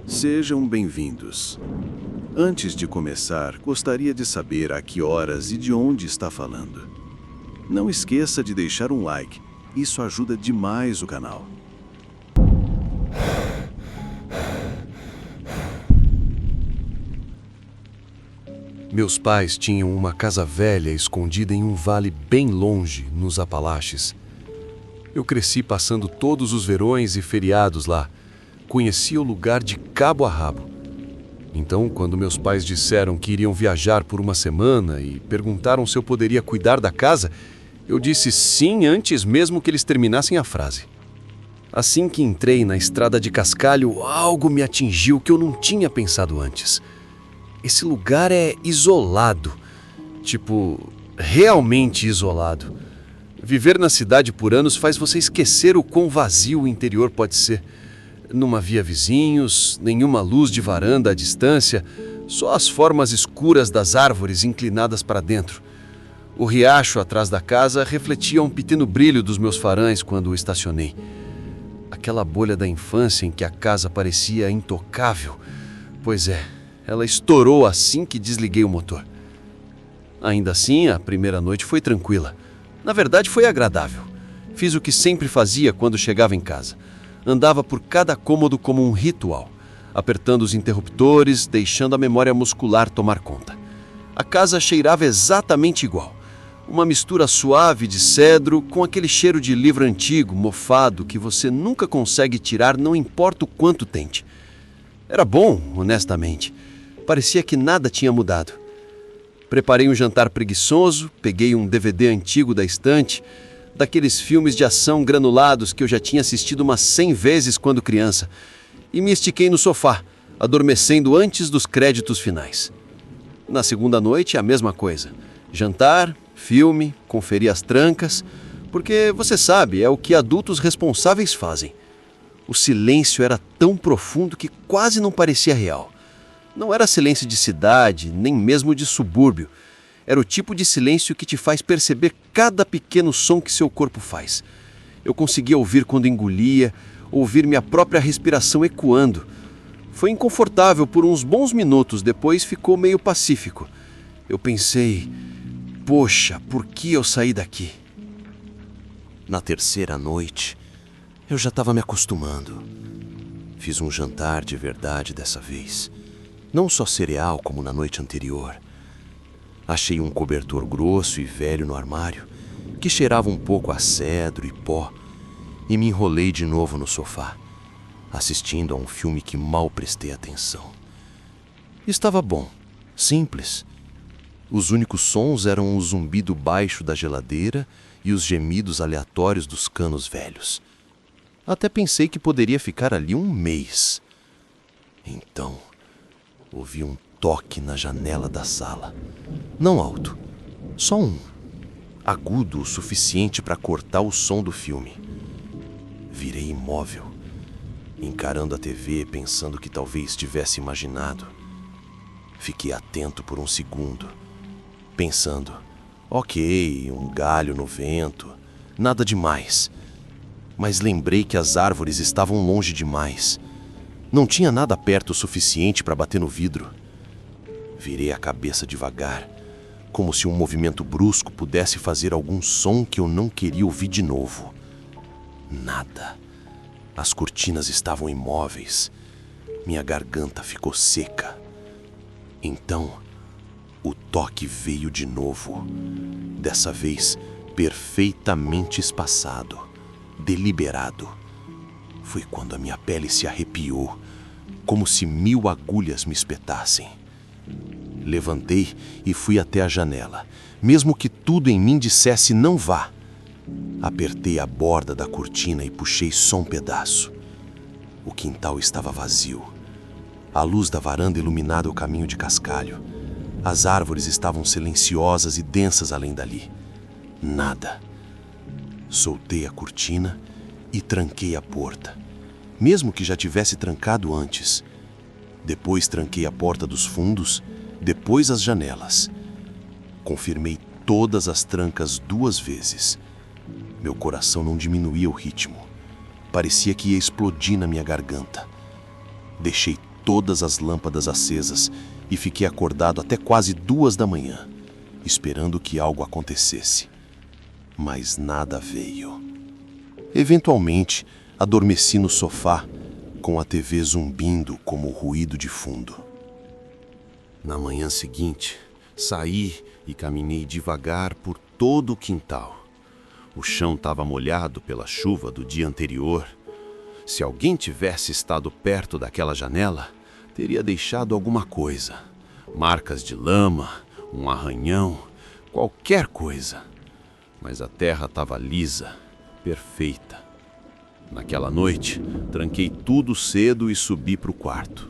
Sejam bem-vindos. Antes de começar, gostaria de saber a que horas e de onde está falando. Não esqueça de deixar um like, isso ajuda demais o canal. Meus pais tinham uma casa velha escondida em um vale bem longe, nos Apalaches. Eu cresci passando todos os verões e feriados lá. Conhecia o lugar de cabo a rabo. Então, quando meus pais disseram que iriam viajar por uma semana e perguntaram se eu poderia cuidar da casa, eu disse sim antes mesmo que eles terminassem a frase. Assim que entrei na estrada de cascalho, algo me atingiu que eu não tinha pensado antes. Esse lugar é isolado, realmente isolado. Viver na cidade por anos faz você esquecer o quão vazio o interior pode ser. Não havia vizinhos, nenhuma luz de varanda à distância, só as formas escuras das árvores inclinadas para dentro. O riacho atrás da casa refletia um pequeno brilho dos meus faróis quando o estacionei. Aquela bolha da infância em que a casa parecia intocável. Pois é, ela estourou assim que desliguei o motor. Ainda assim, a primeira noite foi tranquila. Na verdade, foi agradável. Fiz o que sempre fazia quando chegava em casa. Andava por cada cômodo como um ritual, apertando os interruptores, deixando a memória muscular tomar conta. A casa cheirava exatamente igual. Uma mistura suave de cedro com aquele cheiro de livro antigo, mofado, que você nunca consegue tirar, não importa o quanto tente. Era bom, honestamente. Parecia que nada tinha mudado. Preparei um jantar preguiçoso, peguei um DVD antigo da estante, daqueles filmes de ação granulados que eu já tinha assistido umas 100 vezes quando criança, e me estiquei no sofá, adormecendo antes dos créditos finais. Na segunda noite, a mesma coisa. Jantar, filme, conferir as trancas, porque, você sabe, é o que adultos responsáveis fazem. O silêncio era tão profundo que quase não parecia real. Não era silêncio de cidade, nem mesmo de subúrbio. Era o tipo de silêncio que te faz perceber cada pequeno som que seu corpo faz. Eu conseguia ouvir quando engolia, ouvir minha própria respiração ecoando. Foi inconfortável por uns bons minutos, depois ficou meio pacífico. Eu pensei, poxa, por que eu saí daqui? Na terceira noite, eu já estava me acostumando. Fiz um jantar de verdade dessa vez. Não só cereal como na noite anterior. Achei um cobertor grosso e velho no armário, que cheirava um pouco a cedro e pó, e me enrolei de novo no sofá, assistindo a um filme que mal prestei atenção. Estava bom, simples. Os únicos sons eram o zumbido baixo da geladeira e os gemidos aleatórios dos canos velhos. Até pensei que poderia ficar ali um mês. Então, ouvi um toque na janela da sala. Não alto, só um. Agudo o suficiente para cortar o som do filme. Virei imóvel, encarando a TV, pensando que talvez tivesse imaginado. Fiquei atento por um segundo, pensando, ok, um galho no vento, nada demais. Mas lembrei que as árvores estavam longe demais. Não tinha nada perto o suficiente para bater no vidro. Virei a cabeça devagar, como se um movimento brusco pudesse fazer algum som que eu não queria ouvir de novo. Nada. As cortinas estavam imóveis. Minha garganta ficou seca. Então, o toque veio de novo. Dessa vez, perfeitamente espaçado, deliberado. Foi quando a minha pele se arrepiou, como se 1000 agulhas me espetassem. Levantei e fui até a janela, mesmo que tudo em mim dissesse não vá. Apertei a borda da cortina e puxei só um pedaço. O quintal estava vazio. A luz da varanda iluminava o caminho de cascalho. As árvores estavam silenciosas e densas além dali. Nada. Soltei a cortina e tranquei a porta, mesmo que já tivesse trancado antes. Depois tranquei a porta dos fundos, depois as janelas. Confirmei todas as trancas 2 vezes. Meu coração não diminuía o ritmo. Parecia que ia explodir na minha garganta. Deixei todas as lâmpadas acesas e fiquei acordado até quase 2 da manhã, esperando que algo acontecesse. Mas nada veio. Eventualmente, adormeci no sofá, com a TV zumbindo como ruído de fundo. Na manhã seguinte, saí e caminhei devagar por todo o quintal. O chão estava molhado pela chuva do dia anterior. Se alguém tivesse estado perto daquela janela, teria deixado alguma coisa. Marcas de lama, um arranhão, qualquer coisa. Mas a terra estava lisa, perfeita. Naquela noite, tranquei tudo cedo e subi para o quarto.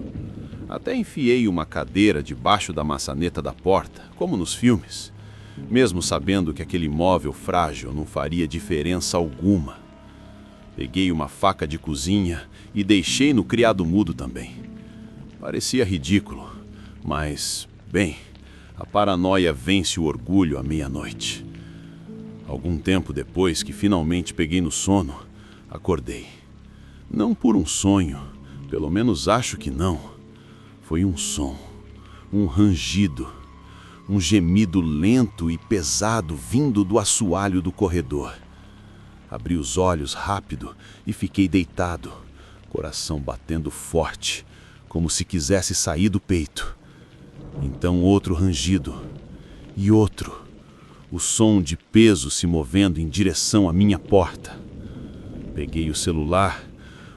Até enfiei uma cadeira debaixo da maçaneta da porta, como nos filmes, mesmo sabendo que aquele móvel frágil não faria diferença alguma. Peguei uma faca de cozinha e deixei no criado-mudo também. Parecia ridículo, mas, bem, a paranoia vence o orgulho à meia-noite. Algum tempo depois que finalmente peguei no sono, acordei. Não por um sonho, pelo menos acho que não. Foi um som, um rangido, um gemido lento e pesado vindo do assoalho do corredor. Abri os olhos rápido e fiquei deitado, coração batendo forte, como se quisesse sair do peito. Então outro rangido e outro, o som de peso se movendo em direção à minha porta. Peguei o celular,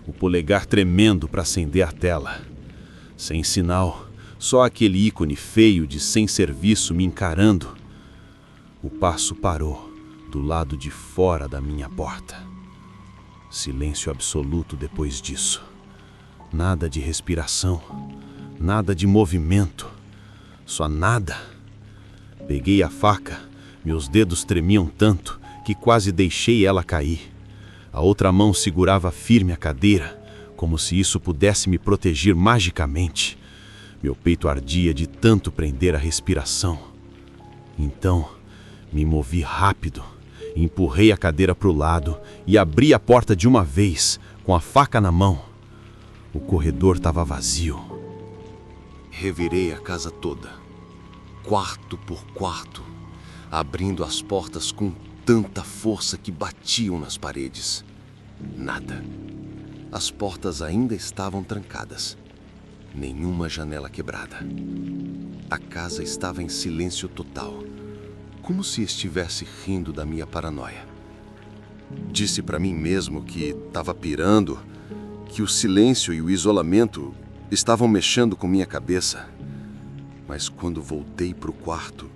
o polegar tremendo para acender a tela. Sem sinal, só aquele ícone feio de sem serviço me encarando. O passo parou do lado de fora da minha porta. Silêncio absoluto depois disso. Nada de respiração, nada de movimento, só nada. Peguei a faca, meus dedos tremiam tanto que quase deixei ela cair. A outra mão segurava firme a cadeira, como se isso pudesse me proteger magicamente. Meu peito ardia de tanto prender a respiração. Então, me movi rápido, empurrei a cadeira para o lado e abri a porta de uma vez, com a faca na mão. O corredor estava vazio. Revirei a casa toda, quarto por quarto, abrindo as portas com tanta força que batiam nas paredes. Nada. As portas ainda estavam trancadas. Nenhuma janela quebrada. A casa estava em silêncio total, como se estivesse rindo da minha paranoia. Disse para mim mesmo que estava pirando, que o silêncio e o isolamento estavam mexendo com minha cabeça. Mas quando voltei para o quarto,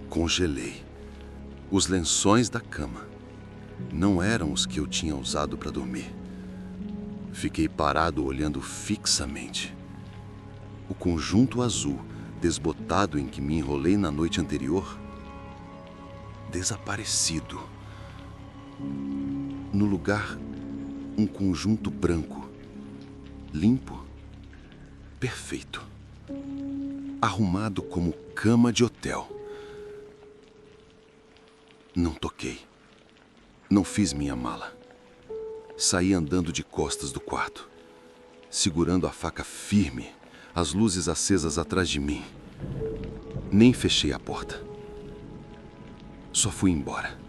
congelei. Os lençóis da cama não eram os que eu tinha usado para dormir. Fiquei parado olhando fixamente. O conjunto azul, desbotado em que me enrolei na noite anterior, desaparecido. No lugar, um conjunto branco, limpo, perfeito, arrumado como cama de hotel. Não toquei. Não fiz minha mala. Saí andando de costas do quarto, segurando a faca firme, as luzes acesas atrás de mim. Nem fechei a porta. Só fui embora.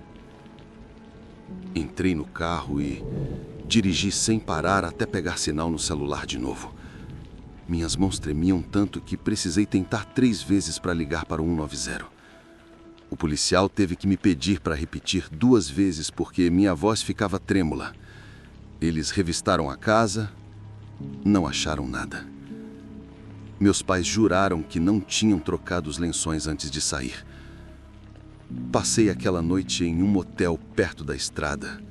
Entrei no carro e dirigi sem parar até pegar sinal no celular de novo. Minhas mãos tremiam tanto que precisei tentar 3 vezes para ligar para o 190. O policial teve que me pedir para repetir 2 vezes porque minha voz ficava trêmula. Eles revistaram a casa, não acharam nada. Meus pais juraram que não tinham trocado os lençóis antes de sair. Passei aquela noite em um motel perto da estrada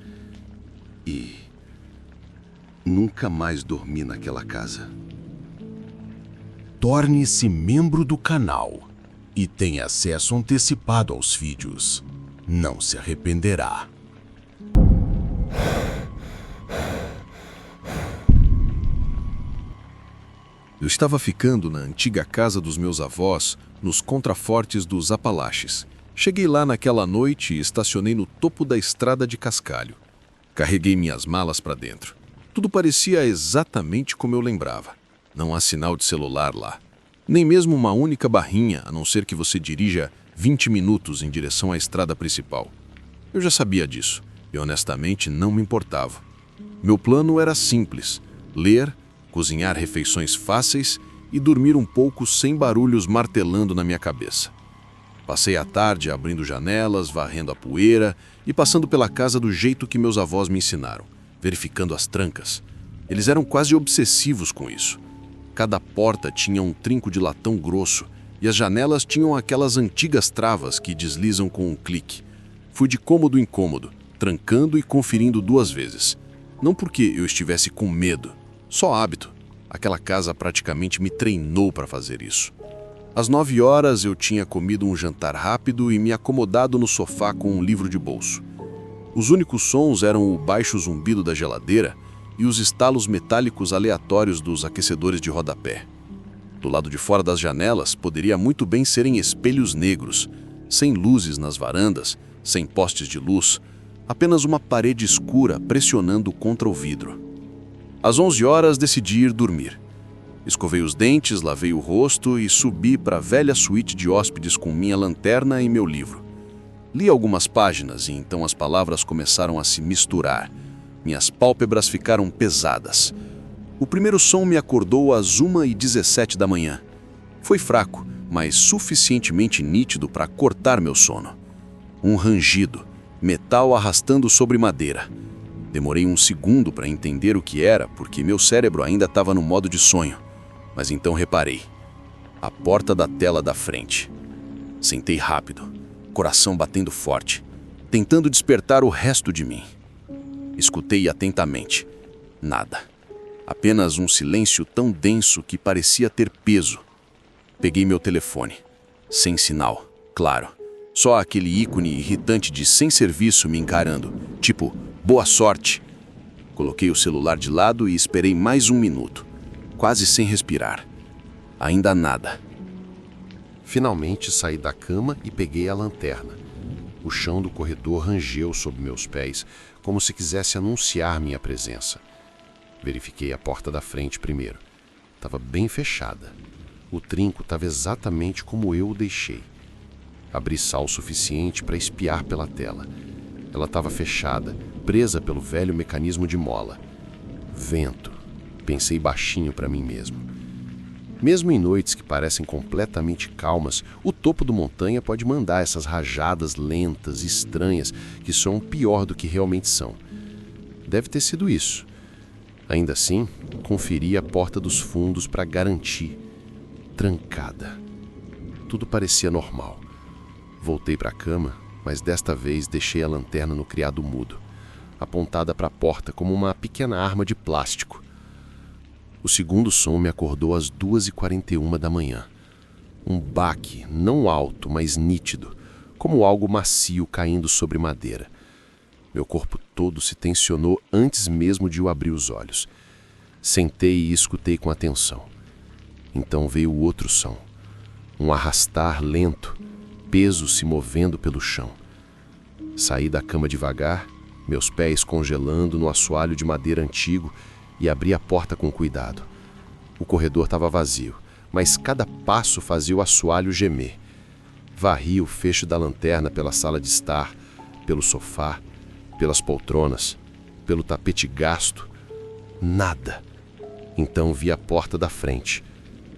e nunca mais dormi naquela casa. Torne-se membro do canal e tenha acesso antecipado aos vídeos. Não se arrependerá. Eu estava ficando na antiga casa dos meus avós, nos contrafortes dos Apalaches. Cheguei lá naquela noite e estacionei no topo da estrada de cascalho. Carreguei minhas malas para dentro. Tudo parecia exatamente como eu lembrava. Não há sinal de celular lá. Nem mesmo uma única barrinha, a não ser que você dirija 20 minutos em direção à estrada principal. Eu já sabia disso e honestamente não me importava. Meu plano era simples: ler, cozinhar refeições fáceis e dormir um pouco sem barulhos martelando na minha cabeça. Passei a tarde abrindo janelas, varrendo a poeira e passando pela casa do jeito que meus avós me ensinaram, verificando as trancas. Eles eram quase obsessivos com isso. Cada porta tinha um trinco de latão grosso e as janelas tinham aquelas antigas travas que deslizam com um clique. Fui de cômodo em cômodo, trancando e conferindo 2 vezes. Não porque eu estivesse com medo, só hábito. Aquela casa praticamente me treinou para fazer isso. Às 9 horas eu tinha comido um jantar rápido e me acomodado no sofá com um livro de bolso. Os únicos sons eram o baixo zumbido da geladeira e os estalos metálicos aleatórios dos aquecedores de rodapé. Do lado de fora das janelas poderia muito bem serem espelhos negros, sem luzes nas varandas, sem postes de luz, apenas uma parede escura pressionando contra o vidro. Às 11 horas decidi ir dormir. Escovei os dentes, lavei o rosto e subi para a velha suíte de hóspedes com minha lanterna e meu livro. Li algumas páginas e então as palavras começaram a se misturar. Minhas pálpebras ficaram pesadas. O primeiro som me acordou às 1h17 da manhã. Foi fraco, mas suficientemente nítido para cortar meu sono. Um rangido, metal arrastando sobre madeira. Demorei um segundo para entender o que era, porque meu cérebro ainda estava no modo de sonho. Mas então reparei. A porta da tela da frente. Sentei rápido, coração batendo forte, tentando despertar o resto de mim. Escutei atentamente. Nada. Apenas um silêncio tão denso que parecia ter peso. Peguei meu telefone. Sem sinal, claro. Só aquele ícone irritante de sem serviço me encarando, tipo, boa sorte. Coloquei o celular de lado e esperei mais 1 minuto, quase sem respirar. Ainda nada. Finalmente saí da cama e peguei a lanterna. O chão do corredor rangeu sob meus pés, como se quisesse anunciar minha presença. Verifiquei a porta da frente primeiro. Estava bem fechada. O trinco estava exatamente como eu o deixei. Abri sal suficiente para espiar pela tela. Ela estava fechada, presa pelo velho mecanismo de mola. Vento, pensei baixinho para mim mesmo. Mesmo em noites que parecem completamente calmas, o topo do montanha pode mandar essas rajadas lentas, estranhas, que soam pior do que realmente são. Deve ter sido isso. Ainda assim, conferi a porta dos fundos para garantir. Trancada. Tudo parecia normal. Voltei para a cama, mas desta vez deixei a lanterna no criado mudo, apontada para a porta como uma pequena arma de plástico. O segundo som me acordou às 2h41 da manhã. Um baque, não alto, mas nítido, como algo macio caindo sobre madeira. Meu corpo todo se tensionou antes mesmo de eu abrir os olhos. Sentei e escutei com atenção. Então veio o outro som. Um arrastar lento, peso se movendo pelo chão. Saí da cama devagar, meus pés congelando no assoalho de madeira antigo, e abri a porta com cuidado. O corredor estava vazio, mas cada passo fazia o assoalho gemer. Varri o fecho da lanterna pela sala de estar, pelo sofá, pelas poltronas, pelo tapete gasto. Nada. Então vi a porta da frente.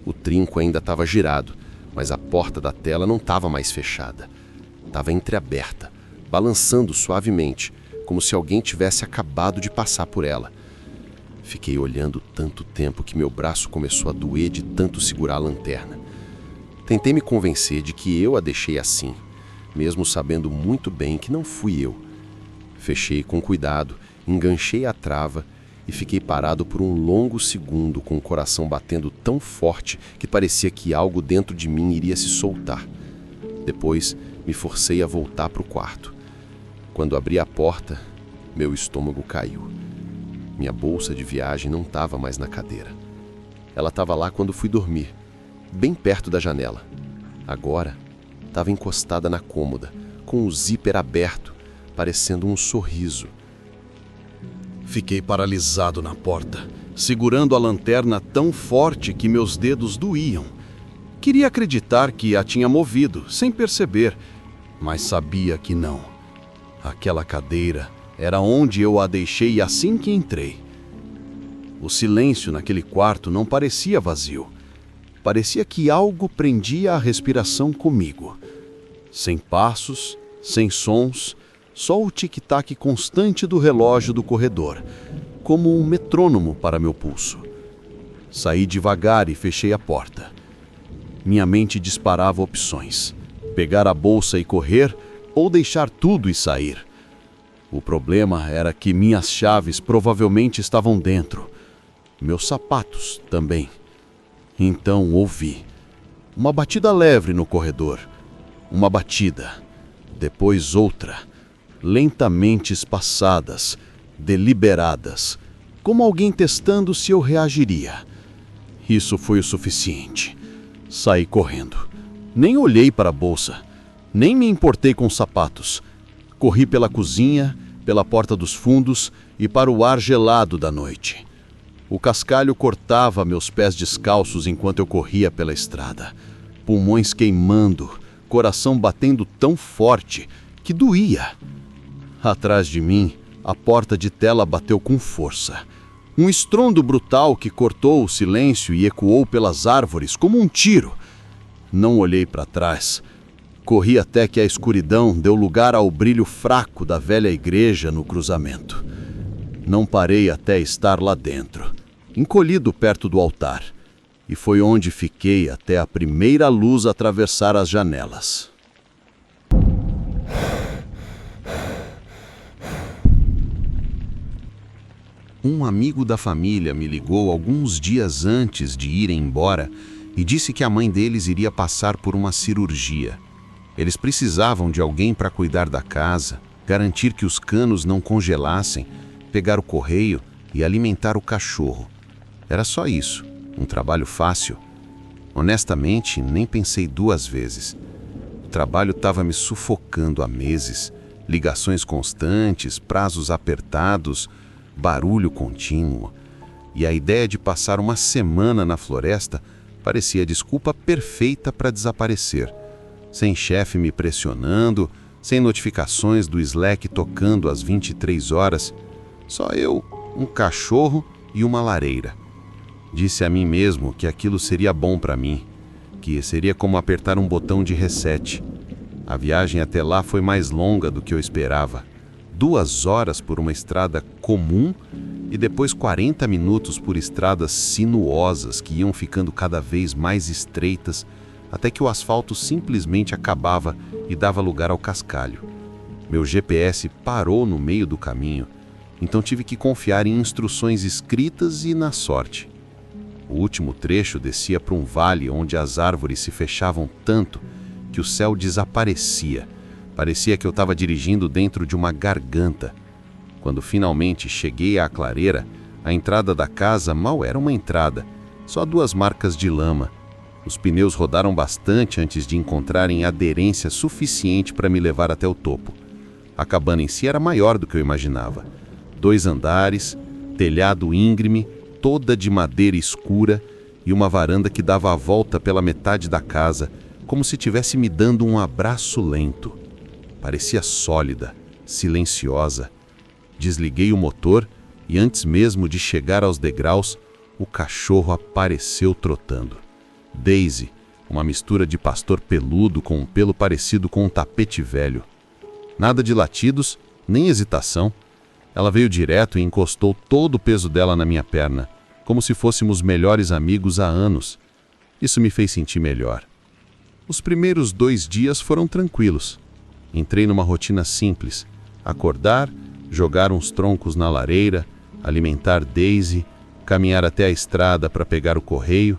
O trinco ainda estava girado, mas a porta da tela não estava mais fechada. Estava entreaberta, balançando suavemente, como se alguém tivesse acabado de passar por ela. Fiquei olhando tanto tempo que meu braço começou a doer de tanto segurar a lanterna. Tentei me convencer de que eu a deixei assim, mesmo sabendo muito bem que não fui eu. Fechei com cuidado, enganchei a trava e fiquei parado por um longo segundo com o coração batendo tão forte que parecia que algo dentro de mim iria se soltar. Depois, me forcei a voltar para o quarto. Quando abri a porta, meu estômago caiu. Minha bolsa de viagem não estava mais na cadeira. Ela estava lá quando fui dormir, bem perto da janela. Agora, estava encostada na cômoda, com o zíper aberto, parecendo um sorriso. Fiquei paralisado na porta, segurando a lanterna tão forte que meus dedos doíam. Queria acreditar que a tinha movido, sem perceber, mas sabia que não. Aquela cadeira era onde eu a deixei assim que entrei. O silêncio naquele quarto não parecia vazio. Parecia que algo prendia a respiração comigo. Sem passos, sem sons, só o tic-tac constante do relógio do corredor, como um metrônomo para meu pulso. Saí devagar e fechei a porta. Minha mente disparava opções: pegar a bolsa e correr, ou deixar tudo e sair. O problema era que minhas chaves provavelmente estavam dentro. Meus sapatos também. Então ouvi uma batida leve no corredor. Uma batida, depois outra, lentamente espaçadas, deliberadas, como alguém testando se eu reagiria. Isso foi o suficiente. Saí correndo. Nem olhei para a bolsa, nem me importei com os sapatos. Corri pela cozinha, pela porta dos fundos e para o ar gelado da noite. O cascalho cortava meus pés descalços enquanto eu corria pela estrada. Pulmões queimando, coração batendo tão forte que doía. Atrás de mim, a porta de tela bateu com força. Um estrondo brutal que cortou o silêncio e ecoou pelas árvores como um tiro. Não olhei para trás. Corri até que a escuridão deu lugar ao brilho fraco da velha igreja no cruzamento. Não parei até estar lá dentro, encolhido perto do altar, e foi onde fiquei até a primeira luz atravessar as janelas. Um amigo da família me ligou alguns dias antes de irem embora e disse que a mãe deles iria passar por uma cirurgia. Eles precisavam de alguém para cuidar da casa, garantir que os canos não congelassem, pegar o correio e alimentar o cachorro. Era só isso, um trabalho fácil. Honestamente, nem pensei duas vezes. O trabalho estava me sufocando há meses. Ligações constantes, prazos apertados, barulho contínuo. E a ideia de passar uma semana na floresta parecia a desculpa perfeita para desaparecer. Sem chefe me pressionando, sem notificações do Slack tocando às 23 horas. Só eu, um cachorro e uma lareira. Disse a mim mesmo que aquilo seria bom para mim, que seria como apertar um botão de reset. A viagem até lá foi mais longa do que eu esperava. 2 horas por uma estrada comum e depois 40 minutos por estradas sinuosas que iam ficando cada vez mais estreitas, até que o asfalto simplesmente acabava e dava lugar ao cascalho. Meu GPS parou no meio do caminho, então tive que confiar em instruções escritas e na sorte. O último trecho descia para um vale onde as árvores se fechavam tanto que o céu desaparecia. Parecia que eu estava dirigindo dentro de uma garganta. Quando finalmente cheguei à clareira, a entrada da casa mal era uma entrada, só 2 marcas de lama. Os pneus rodaram bastante antes de encontrarem aderência suficiente para me levar até o topo. A cabana em si era maior do que eu imaginava. 2 andares, telhado íngreme, toda de madeira escura e uma varanda que dava a volta pela metade da casa, como se estivesse me dando um abraço lento. Parecia sólida, silenciosa. Desliguei o motor e antes mesmo de chegar aos degraus, o cachorro apareceu trotando. Daisy, uma mistura de pastor peludo com um pelo parecido com um tapete velho. Nada de latidos, nem hesitação. Ela veio direto e encostou todo o peso dela na minha perna, como se fôssemos melhores amigos há anos. Isso me fez sentir melhor. Os primeiros 2 dias foram tranquilos. Entrei numa rotina simples: acordar, jogar uns troncos na lareira, alimentar Daisy, caminhar até a estrada para pegar o correio,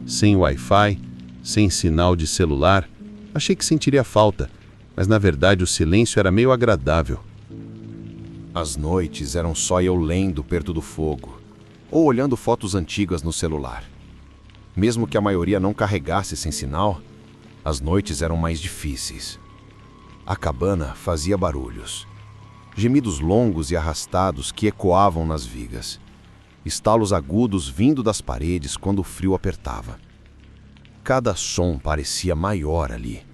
sem Wi-Fi, sem sinal de celular. Achei que sentiria falta, mas na verdade o silêncio era meio agradável. As noites eram só eu lendo perto do fogo, ou olhando fotos antigas no celular. Mesmo que a maioria não carregasse sem sinal, as noites eram mais difíceis. A cabana fazia barulhos. Gemidos longos e arrastados que ecoavam nas vigas. Estalos agudos vindo das paredes quando o frio apertava. Cada som parecia maior ali,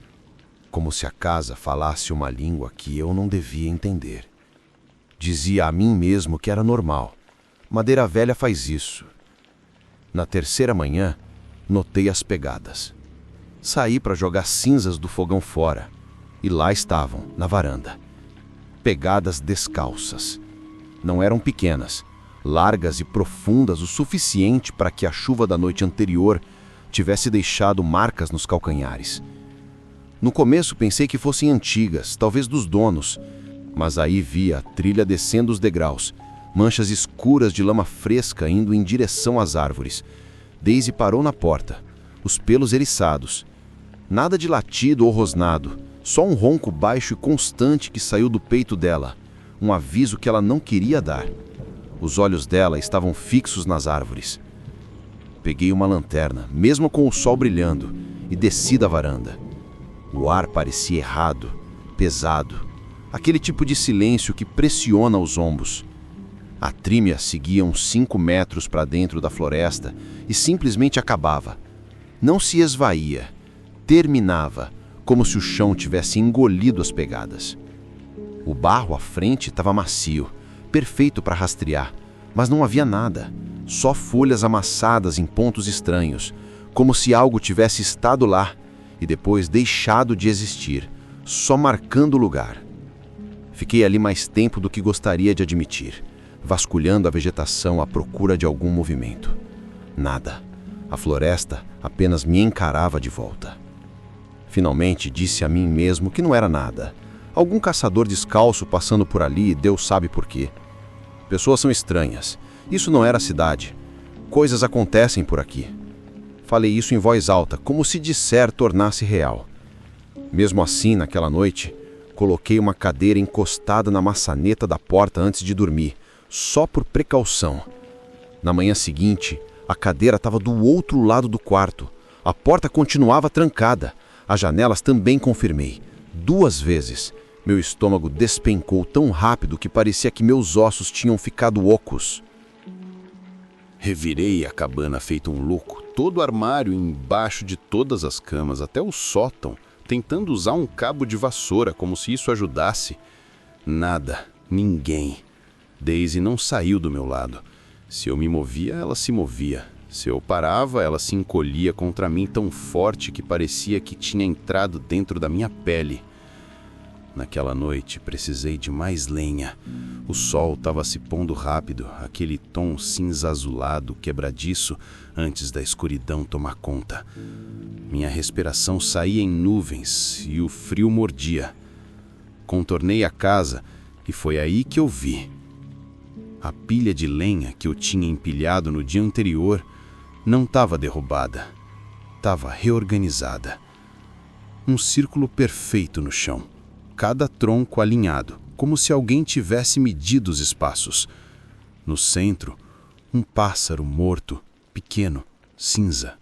como se a casa falasse uma língua que eu não devia entender. Dizia a mim mesmo que era normal. Madeira velha faz isso. Na terceira manhã, notei as pegadas. Saí para jogar cinzas do fogão fora, e lá estavam, na varanda. Pegadas descalças. Não eram pequenas, largas e profundas o suficiente para que a chuva da noite anterior tivesse deixado marcas nos calcanhares. No começo pensei que fossem antigas, talvez dos donos, mas aí vi a trilha descendo os degraus, manchas escuras de lama fresca indo em direção às árvores. Daisy parou na porta, os pelos eriçados. Nada de latido ou rosnado, só um ronco baixo e constante que saiu do peito dela, um aviso que ela não queria dar. Os olhos dela estavam fixos nas árvores. Peguei uma lanterna, mesmo com o sol brilhando, e desci da varanda. O ar parecia errado, pesado, aquele tipo de silêncio que pressiona os ombros. A trímia seguia uns 5 metros para dentro da floresta e simplesmente acabava. Não se esvaía, terminava, como se o chão tivesse engolido as pegadas. O barro à frente estava macio, perfeito para rastrear, mas não havia nada, só folhas amassadas em pontos estranhos, como se algo tivesse estado lá e depois deixado de existir, só marcando o lugar. Fiquei ali mais tempo do que gostaria de admitir, vasculhando a vegetação à procura de algum movimento. Nada. A floresta apenas me encarava de volta. Finalmente disse a mim mesmo que não era nada. Algum caçador descalço passando por ali, Deus sabe por quê. Pessoas são estranhas. Isso não era a cidade. Coisas acontecem por aqui. Falei isso em voz alta, como se disser tornasse real. Mesmo assim, naquela noite, coloquei uma cadeira encostada na maçaneta da porta antes de dormir, só por precaução. Na manhã seguinte, a cadeira estava do outro lado do quarto. A porta continuava trancada. As janelas também confirmei. 2 vezes. Meu estômago despencou tão rápido que parecia que meus ossos tinham ficado ocos. Revirei a cabana feito um louco, todo o armário embaixo de todas as camas, até o sótão, tentando usar um cabo de vassoura como se isso ajudasse. Nada, ninguém. Daisy não saiu do meu lado. Se eu me movia, ela se movia. Se eu parava, ela se encolhia contra mim tão forte que parecia que tinha entrado dentro da minha pele. Naquela noite, precisei de mais lenha. O sol estava se pondo rápido, aquele tom cinza azulado, quebradiço, antes da escuridão tomar conta. Minha respiração saía em nuvens e o frio mordia. Contornei a casa e foi aí que eu vi. A pilha de lenha que eu tinha empilhado no dia anterior não estava derrubada, estava reorganizada. Um círculo perfeito no chão, cada tronco alinhado, como se alguém tivesse medido os espaços. No centro, um pássaro morto, pequeno, cinza,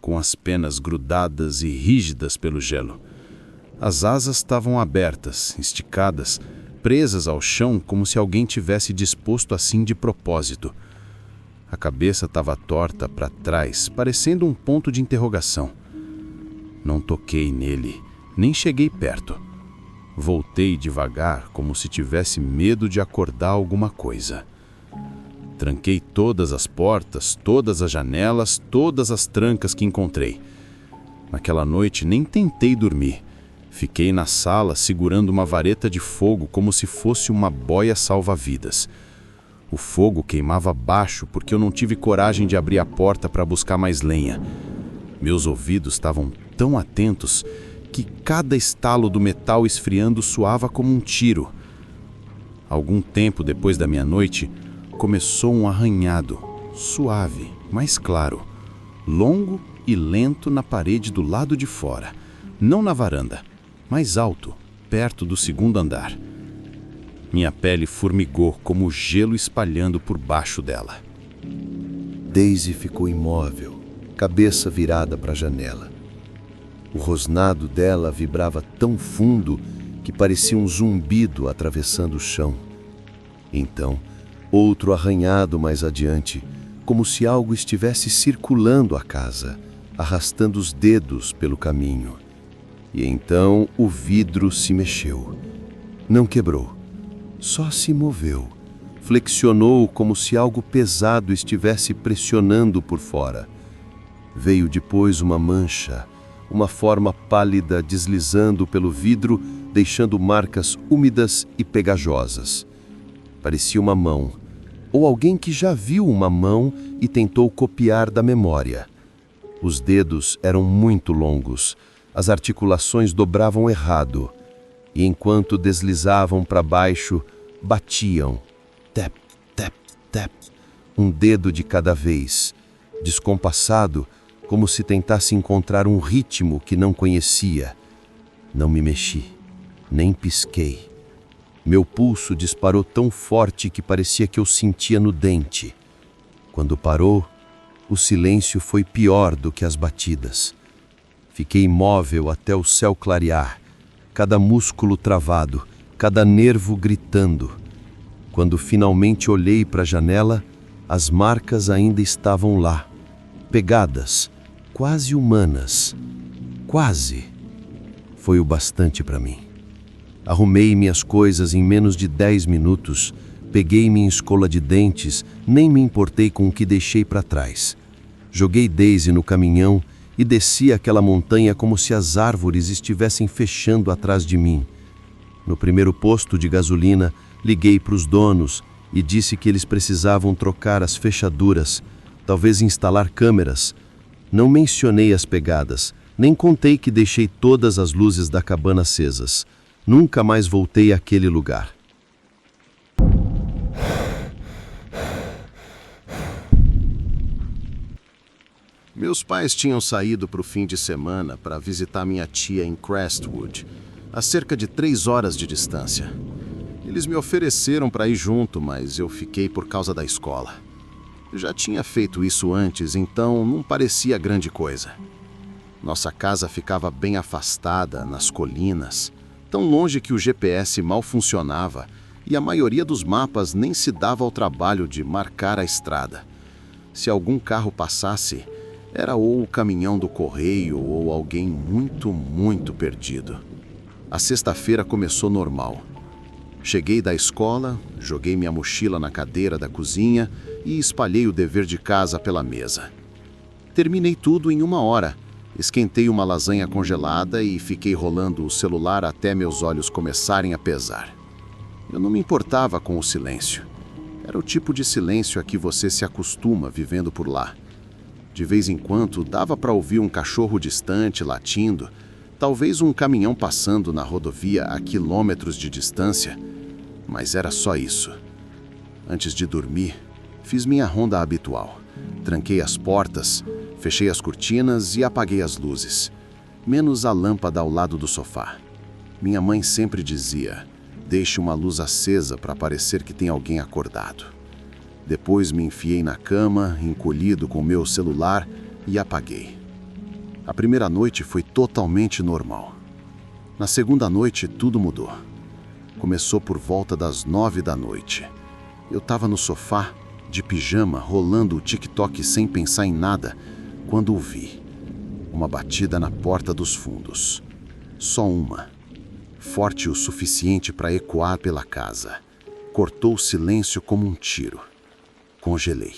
com as penas grudadas e rígidas pelo gelo. As asas estavam abertas, esticadas, presas ao chão como se alguém tivesse disposto assim de propósito. A cabeça estava torta para trás, parecendo um ponto de interrogação. Não toquei nele, nem cheguei perto. Voltei devagar, como se tivesse medo de acordar alguma coisa. Tranquei todas as portas, todas as janelas, todas as trancas que encontrei. Naquela noite nem tentei dormir. Fiquei na sala segurando uma vareta de fogo como se fosse uma boia salva-vidas. O fogo queimava baixo porque eu não tive coragem de abrir a porta para buscar mais lenha. Meus ouvidos estavam tão atentos que cada estalo do metal esfriando soava como um tiro. Algum tempo depois da meia-noite, começou um arranhado, suave, mas claro, longo e lento na parede do lado de fora, não na varanda, mais alto, perto do 2º andar. Minha pele formigou como o gelo espalhando por baixo dela. Daisy ficou imóvel, cabeça virada para a janela. O rosnado dela vibrava tão fundo que parecia um zumbido atravessando o chão. Então, outro arranhado mais adiante, como se algo estivesse circulando a casa, arrastando os dedos pelo caminho. E então o vidro se mexeu. Não quebrou, só se moveu. Flexionou como se algo pesado estivesse pressionando por fora. Veio depois uma mancha, uma forma pálida deslizando pelo vidro, deixando marcas úmidas e pegajosas. Parecia uma mão, ou alguém que já viu uma mão e tentou copiar da memória. Os dedos eram muito longos, as articulações dobravam errado, e enquanto deslizavam para baixo, batiam. Tap, tap, tap, um dedo de cada vez, descompassado, como se tentasse encontrar um ritmo que não conhecia. Não me mexi, nem pisquei. Meu pulso disparou tão forte que parecia que eu sentia no dente. Quando parou, o silêncio foi pior do que as batidas. Fiquei imóvel até o céu clarear, cada músculo travado, cada nervo gritando. Quando finalmente olhei para a janela, as marcas ainda estavam lá, pegadas, quase humanas. Quase. Foi o bastante para mim. Arrumei minhas coisas em menos de 10 minutos, peguei minha escova de dentes, nem me importei com o que deixei para trás. Joguei Daisy no caminhão e desci aquela montanha como se as árvores estivessem fechando atrás de mim. No primeiro posto de gasolina, liguei para os donos e disse que eles precisavam trocar as fechaduras, talvez instalar câmeras. Não mencionei as pegadas, nem contei que deixei todas as luzes da cabana acesas. Nunca mais voltei àquele lugar. Meus pais tinham saído para o fim de semana para visitar minha tia em Crestwood, a cerca de 3 horas de distância. Eles me ofereceram para ir junto, mas eu fiquei por causa da escola. Eu já tinha feito isso antes, então não parecia grande coisa. Nossa casa ficava bem afastada, nas colinas, tão longe que o GPS mal funcionava e a maioria dos mapas nem se dava ao trabalho de marcar a estrada. Se algum carro passasse, era ou o caminhão do correio ou alguém muito, muito perdido. A sexta-feira começou normal. Cheguei da escola, joguei minha mochila na cadeira da cozinha e espalhei o dever de casa pela mesa. Terminei tudo em 1 hora. Esquentei uma lasanha congelada e fiquei rolando o celular até meus olhos começarem a pesar. Eu não me importava com o silêncio. Era o tipo de silêncio a que você se acostuma vivendo por lá. De vez em quando dava para ouvir um cachorro distante latindo, talvez um caminhão passando na rodovia a quilômetros de distância, mas era só isso. Antes de dormir, fiz minha ronda habitual. Tranquei as portas, fechei as cortinas e apaguei as luzes, menos a lâmpada ao lado do sofá. Minha mãe sempre dizia: deixe uma luz acesa para parecer que tem alguém acordado. Depois me enfiei na cama, encolhido com meu celular, e apaguei. A primeira noite foi totalmente normal. Na segunda noite, tudo mudou. Começou por volta das 9 da noite. Eu estava no sofá, de pijama, rolando o TikTok sem pensar em nada, quando ouvi uma batida na porta dos fundos. Só uma. Forte o suficiente para ecoar pela casa. Cortou o silêncio como um tiro. Congelei.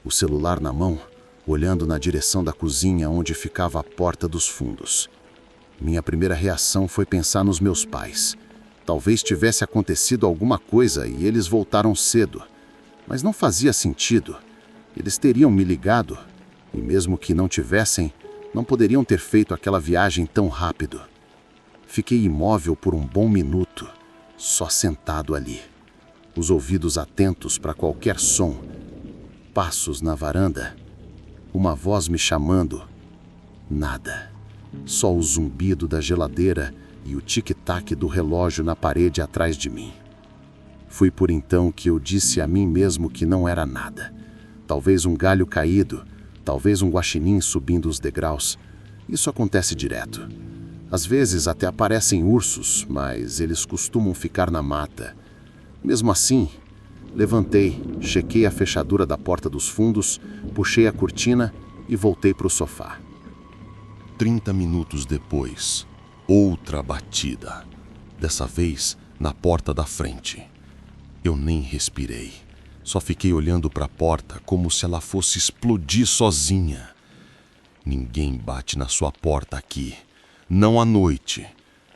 O celular na mão, olhando na direção da cozinha onde ficava a porta dos fundos. Minha primeira reação foi pensar nos meus pais. Talvez tivesse acontecido alguma coisa e eles voltaram cedo. Mas não fazia sentido. Eles teriam me ligado. E mesmo que não tivessem, não poderiam ter feito aquela viagem tão rápido. Fiquei imóvel por um bom minuto, só sentado ali. Os ouvidos atentos para qualquer som. Passos na varanda. Uma voz me chamando. Nada. Só o zumbido da geladeira e o tic-tac do relógio na parede atrás de mim. Foi por então que eu disse a mim mesmo que não era nada. Talvez um galho caído, talvez um guaxinim subindo os degraus. Isso acontece direto. Às vezes até aparecem ursos, mas eles costumam ficar na mata. Mesmo assim, levantei, chequei a fechadura da porta dos fundos, puxei a cortina e voltei para o sofá. 30 minutos depois, outra batida. Dessa vez, na porta da frente. Eu nem respirei. Só fiquei olhando para a porta como se ela fosse explodir sozinha. Ninguém bate na sua porta aqui. Não à noite.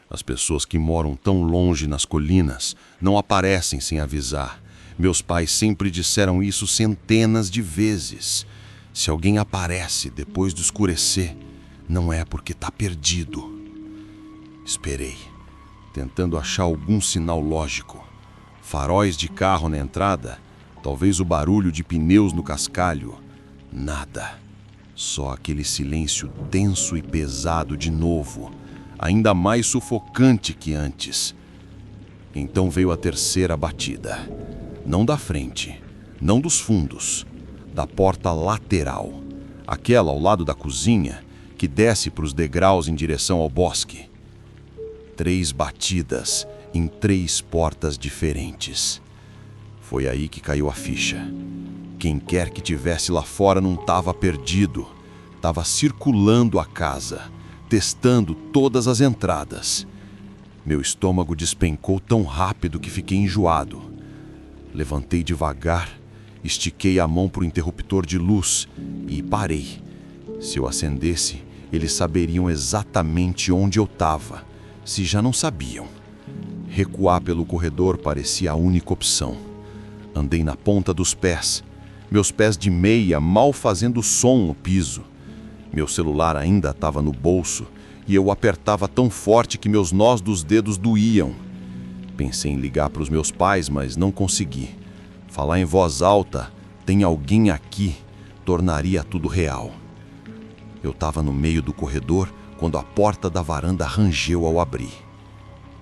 As pessoas que moram tão longe nas colinas não aparecem sem avisar. Meus pais sempre disseram isso centenas de vezes. Se alguém aparece depois do escurecer, não é porque está perdido. Esperei, tentando achar algum sinal lógico. Faróis de carro na entrada, talvez o barulho de pneus no cascalho. Nada. Só aquele silêncio denso e pesado de novo, ainda mais sufocante que antes. Então veio a terceira batida. Não da frente, não dos fundos, da porta lateral, aquela ao lado da cozinha, que desce para os degraus em direção ao bosque. 3 batidas em 3 portas diferentes. Foi aí que caiu a ficha. Quem quer que tivesse lá fora não estava perdido. Estava circulando a casa, testando todas as entradas. Meu estômago despencou tão rápido que fiquei enjoado. Levantei devagar, estiquei a mão para o interruptor de luz e parei. Se eu acendesse, eles saberiam exatamente onde eu estava, se já não sabiam. Recuar pelo corredor parecia a única opção. Andei na ponta dos pés, meus pés de meia mal fazendo som no piso. Meu celular ainda estava no bolso e eu apertava tão forte que meus nós dos dedos doíam. Pensei em ligar para os meus pais, mas não consegui. Falar em voz alta, "tem alguém aqui", tornaria tudo real. Eu estava no meio do corredor quando a porta da varanda rangeu ao abrir.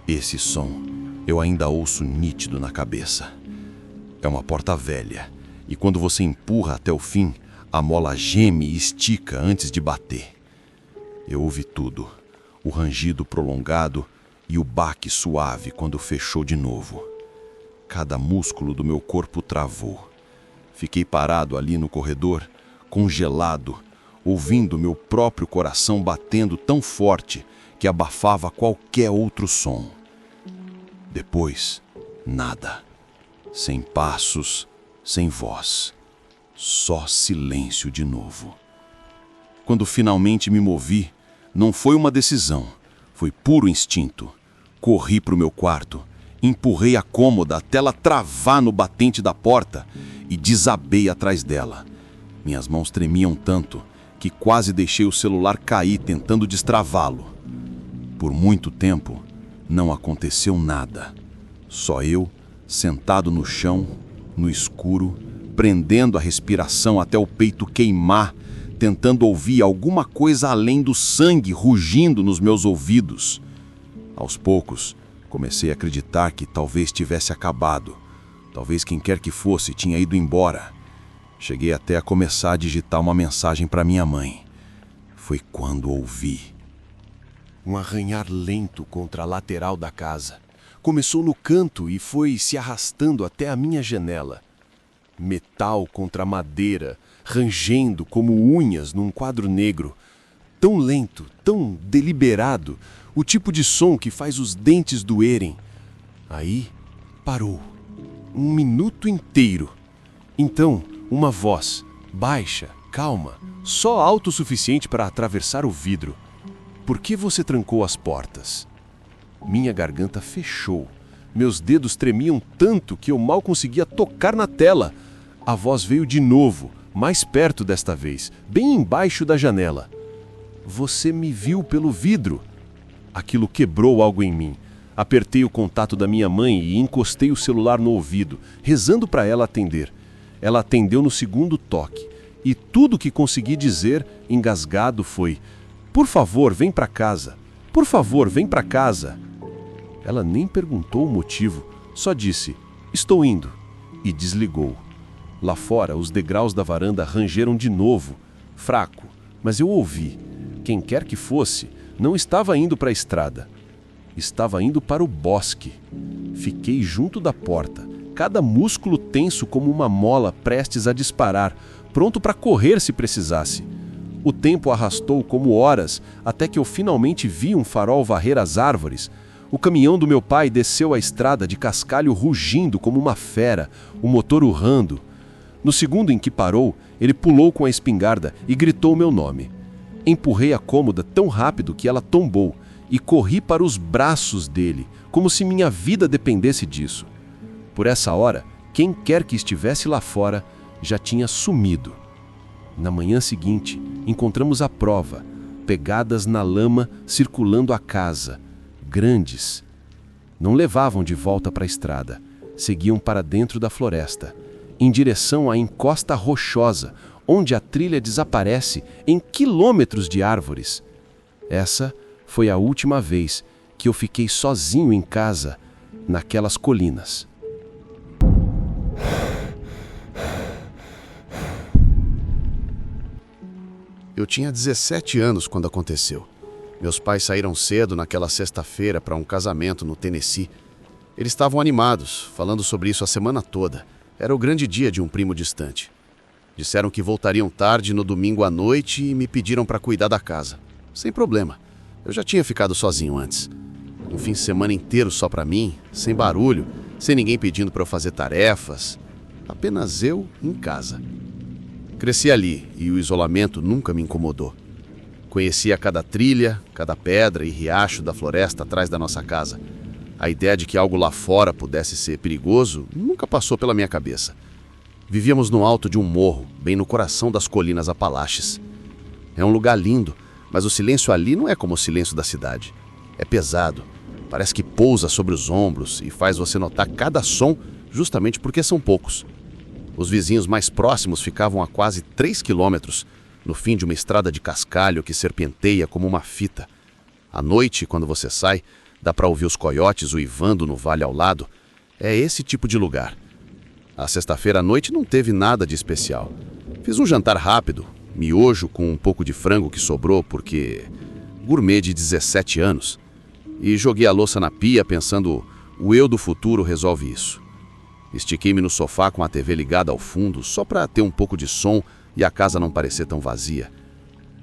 Esse som eu ainda ouço nítido na cabeça. É uma porta velha, e quando você empurra até o fim, a mola geme e estica antes de bater. Eu ouvi tudo, o rangido prolongado e o baque suave quando fechou de novo. Cada músculo do meu corpo travou. Fiquei parado ali no corredor, congelado, ouvindo meu próprio coração batendo tão forte que abafava qualquer outro som. Depois, nada. Sem passos, sem voz. Só silêncio de novo. Quando finalmente me movi, não foi uma decisão, foi puro instinto. Corri para o meu quarto, empurrei a cômoda até ela travar no batente da porta e desabei atrás dela. Minhas mãos tremiam tanto que quase deixei o celular cair tentando destravá-lo. Por muito tempo, não aconteceu nada. Só eu, sentado no chão, no escuro, prendendo a respiração até o peito queimar, tentando ouvir alguma coisa além do sangue rugindo nos meus ouvidos. Aos poucos, comecei a acreditar que talvez tivesse acabado. Talvez quem quer que fosse tinha ido embora. Cheguei até a começar a digitar uma mensagem para minha mãe. Foi quando ouvi um arranhar lento contra a lateral da casa. Começou no canto e foi se arrastando até a minha janela. Metal contra madeira, rangendo como unhas num quadro negro. Tão lento, tão deliberado, o tipo de som que faz os dentes doerem. Aí, parou. 1 minuto inteiro. Então, uma voz, baixa, calma, só alto o suficiente para atravessar o vidro. "Por que você trancou as portas?" Minha garganta fechou. Meus dedos tremiam tanto que eu mal conseguia tocar na tela. A voz veio de novo, mais perto desta vez, bem embaixo da janela. "Você me viu pelo vidro." Aquilo quebrou algo em mim. Apertei o contato da minha mãe e encostei o celular no ouvido, rezando para ela atender. Ela atendeu no segundo toque, e tudo que consegui dizer, engasgado, foi: "Por favor, vem para casa. Por favor, vem para casa." Ela nem perguntou o motivo, só disse: "Estou indo", e desligou. Lá fora, os degraus da varanda rangeram de novo, fraco, mas eu ouvi. Quem quer que fosse, Não estava indo para a estrada. Estava indo para o bosque. Fiquei junto da porta, cada músculo tenso como uma mola prestes a disparar, pronto para correr se precisasse. O tempo arrastou como horas, até que eu finalmente vi um farol varrer as árvores. O caminhão do meu pai desceu a estrada de cascalho rugindo como uma fera, o motor urrando. No segundo em que parou, ele pulou com a espingarda e gritou meu nome. Empurrei a cômoda tão rápido que ela tombou e corri para os braços dele, como se minha vida dependesse disso. Por essa hora, quem quer que estivesse lá fora já tinha sumido. Na manhã seguinte, encontramos a prova, pegadas na lama circulando a casa, grandes. Não levavam de volta para a estrada, seguiam para dentro da floresta, em direção à encosta rochosa, onde a trilha desaparece em quilômetros de árvores. Essa foi a última vez que eu fiquei sozinho em casa, naquelas colinas. Eu tinha 17 anos quando aconteceu. Meus pais saíram cedo naquela sexta-feira para um casamento no Tennessee. Eles estavam animados, falando sobre isso a semana toda. Era o grande dia de um primo distante. Disseram que voltariam tarde no domingo à noite e me pediram para cuidar da casa. Sem problema. Eu já tinha ficado sozinho antes. Um fim de semana inteiro só para mim, sem barulho, sem ninguém pedindo para eu fazer tarefas. Apenas eu em casa. Cresci ali e o isolamento nunca me incomodou. Conhecia cada trilha, cada pedra e riacho da floresta atrás da nossa casa. A ideia de que algo lá fora pudesse ser perigoso nunca passou pela minha cabeça. Vivíamos no alto de um morro, bem no coração das colinas Apalaches. É um lugar lindo, mas o silêncio ali não é como o silêncio da cidade. É pesado, parece que pousa sobre os ombros e faz você notar cada som justamente porque são poucos. Os vizinhos mais próximos ficavam a quase 3 quilômetros, no fim de uma estrada de cascalho que serpenteia como uma fita. À noite, quando você sai, dá para ouvir os coiotes uivando no vale ao lado. É esse tipo de lugar. A sexta-feira à noite não teve nada de especial. Fiz um jantar rápido, miojo com um pouco de frango que sobrou porque... gourmet de 17 anos. E joguei a louça na pia pensando, o eu do futuro resolve isso. Estiquei-me no sofá com a TV ligada ao fundo só para ter um pouco de som e a casa não parecer tão vazia.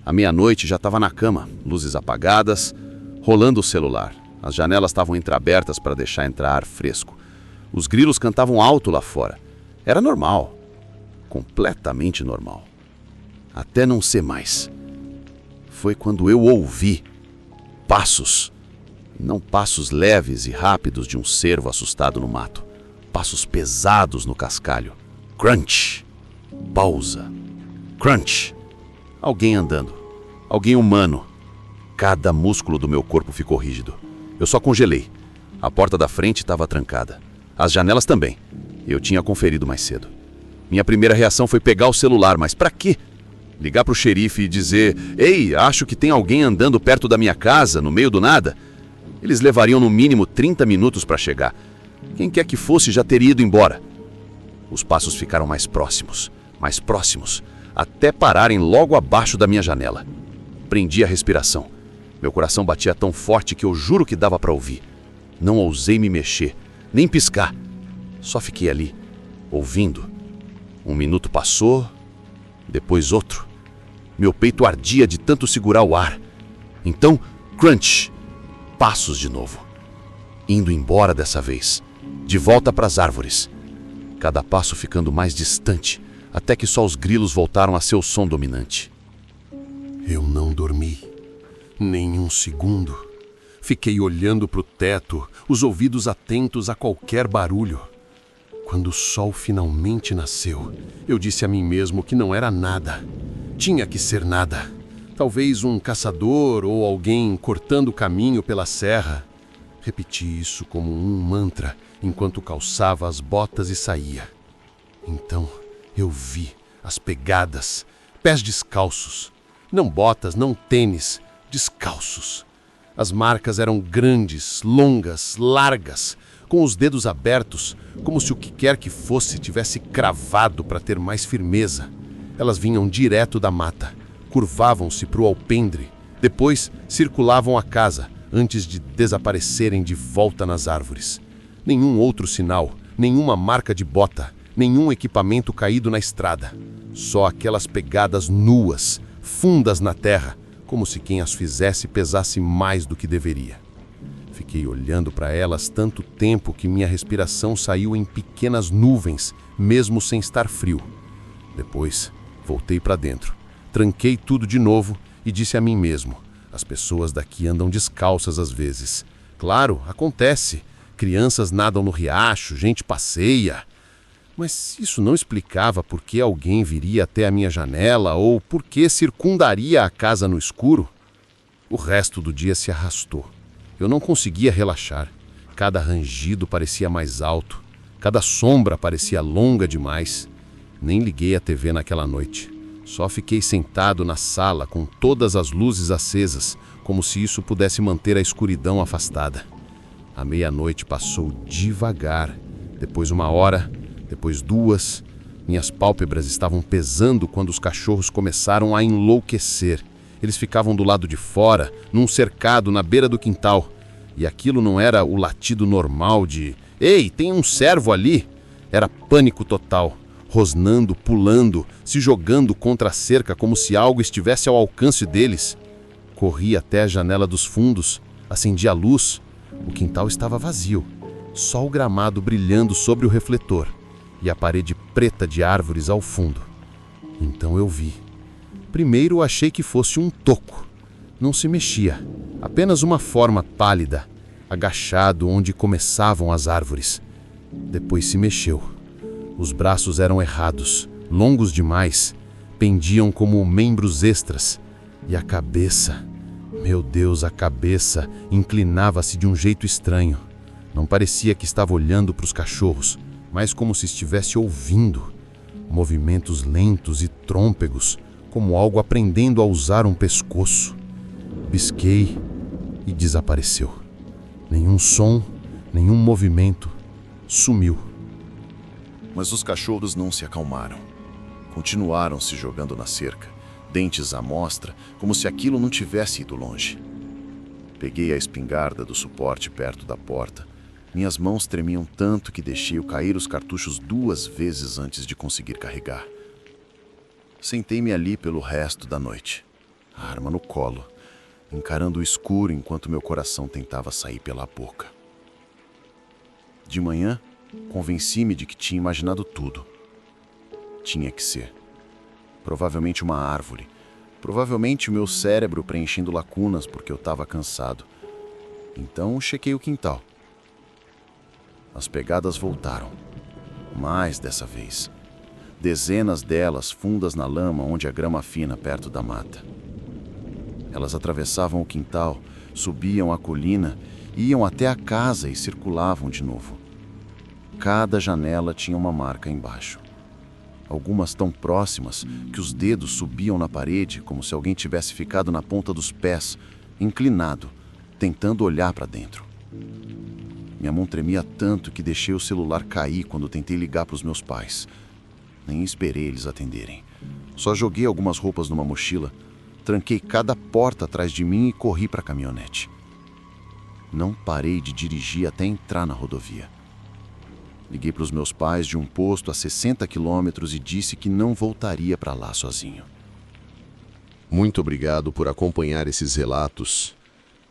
À meia-noite já estava na cama, luzes apagadas, rolando o celular. As janelas estavam entreabertas para deixar entrar ar fresco. Os grilos cantavam alto lá fora. Era normal. Completamente normal. Até não ser mais. Foi quando eu ouvi passos. Não passos leves e rápidos de um cervo assustado no mato. Passos pesados no cascalho. Crunch. Pausa. Crunch. Alguém andando. Alguém humano. Cada músculo do meu corpo ficou rígido. Eu só congelei. A porta da frente estava trancada. As janelas também. Eu tinha conferido mais cedo. Minha primeira reação foi pegar o celular, mas pra quê? Ligar pro xerife e dizer: "Ei, acho que tem alguém andando perto da minha casa, no meio do nada." Eles levariam no mínimo 30 minutos para chegar. Quem quer que fosse já teria ido embora. Os passos ficaram mais próximos, até pararem logo abaixo da minha janela. Prendi a respiração. Meu coração batia tão forte que eu juro que dava para ouvir. Não ousei me mexer, nem piscar. Só fiquei ali, ouvindo. Um minuto passou, depois outro. Meu peito ardia de tanto segurar o ar. Então, crunch. Passos de novo. Indo embora dessa vez. De volta para as árvores. Cada passo ficando mais distante, até que só os grilos voltaram a ser o som dominante. Eu não dormi. Nem um segundo. Fiquei olhando para o teto, os ouvidos atentos a qualquer barulho. Quando o sol finalmente nasceu, eu disse a mim mesmo que não era nada. Tinha que ser nada. Talvez um caçador ou alguém cortando o caminho pela serra. Repeti isso como um mantra enquanto calçava as botas e saía. Então eu vi as pegadas, pés descalços. Não botas, não tênis, descalços. As marcas eram grandes, longas, largas, com os dedos abertos, como se o que quer que fosse tivesse cravado para ter mais firmeza. Elas vinham direto da mata, curvavam-se para o alpendre, Depois, circulavam a casa, antes de desaparecerem de volta nas árvores. Nenhum outro sinal, nenhuma marca de bota, nenhum equipamento caído na estrada. Só aquelas pegadas nuas, fundas na terra, como se quem as fizesse pesasse mais do que deveria. Fiquei olhando para elas tanto tempo que minha respiração saiu em pequenas nuvens, mesmo sem estar frio. Depois, voltei para dentro, tranquei tudo de novo e disse a mim mesmo: as pessoas daqui andam descalças às vezes. Claro, acontece. Crianças nadam no riacho, gente passeia. Mas isso não explicava por que alguém viria até a minha janela ou por que circundaria a casa no escuro. O resto do dia se arrastou. Eu não conseguia relaxar. Cada rangido parecia mais alto. Cada sombra parecia longa demais. Nem liguei a TV naquela noite. Só fiquei sentado na sala com todas as luzes acesas, como se isso pudesse manter a escuridão afastada. A meia-noite passou devagar. Depois 1 hora, depois 2. Minhas pálpebras estavam pesando quando os cachorros começaram a enlouquecer. Eles ficavam do lado de fora, num cercado na beira do quintal. E aquilo não era o latido normal de "Ei, tem um cervo ali!" Era pânico total. Rosnando, pulando, se jogando contra a cerca como se algo estivesse ao alcance deles. Corri até a janela dos fundos, acendi a luz. O quintal estava vazio, só o gramado brilhando sobre o refletor e a parede preta de árvores ao fundo. Então eu vi. Primeiro achei que fosse um toco. Não se mexia, apenas uma forma pálida, agachado onde começavam as árvores. Depois se mexeu. Os braços eram errados, longos demais, pendiam como membros extras. E a cabeça, meu Deus, a cabeça inclinava-se de um jeito estranho. Não parecia que estava olhando para os cachorros, mas como se estivesse ouvindo. Movimentos lentos e trôpegos, como algo aprendendo a usar um pescoço. Bisquei e desapareceu. Nenhum som, nenhum movimento. Sumiu. Mas os cachorros não se acalmaram. Continuaram se jogando na cerca, dentes à mostra, como se aquilo não tivesse ido longe. Peguei a espingarda do suporte perto da porta. Minhas mãos tremiam tanto que deixei cair os cartuchos 2 vezes antes de conseguir carregar. Sentei-me ali pelo resto da noite, a arma no colo, encarando o escuro enquanto meu coração tentava sair pela boca. De manhã, convenci-me de que tinha imaginado tudo. Tinha que ser. Provavelmente uma árvore. Provavelmente o meu cérebro preenchendo lacunas porque eu estava cansado. Então chequei o quintal. As pegadas voltaram. Mais dessa vez. Dezenas delas fundas na lama onde a grama fina perto da mata. Elas atravessavam o quintal, subiam a colina, iam até a casa e circulavam de novo. Cada janela tinha uma marca embaixo. Algumas tão próximas que os dedos subiam na parede como se alguém tivesse ficado na ponta dos pés, inclinado, tentando olhar para dentro. Minha mão tremia tanto que deixei o celular cair quando tentei ligar para os meus pais. Nem esperei eles atenderem. Só joguei algumas roupas numa mochila, tranquei cada porta atrás de mim e corri para a caminhonete. Não parei de dirigir até entrar na rodovia. Liguei para os meus pais de um posto a 60 quilômetros e disse que não voltaria para lá sozinho. Muito obrigado por acompanhar esses relatos.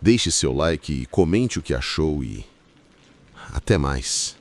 Deixe seu like e comente o que achou e até mais.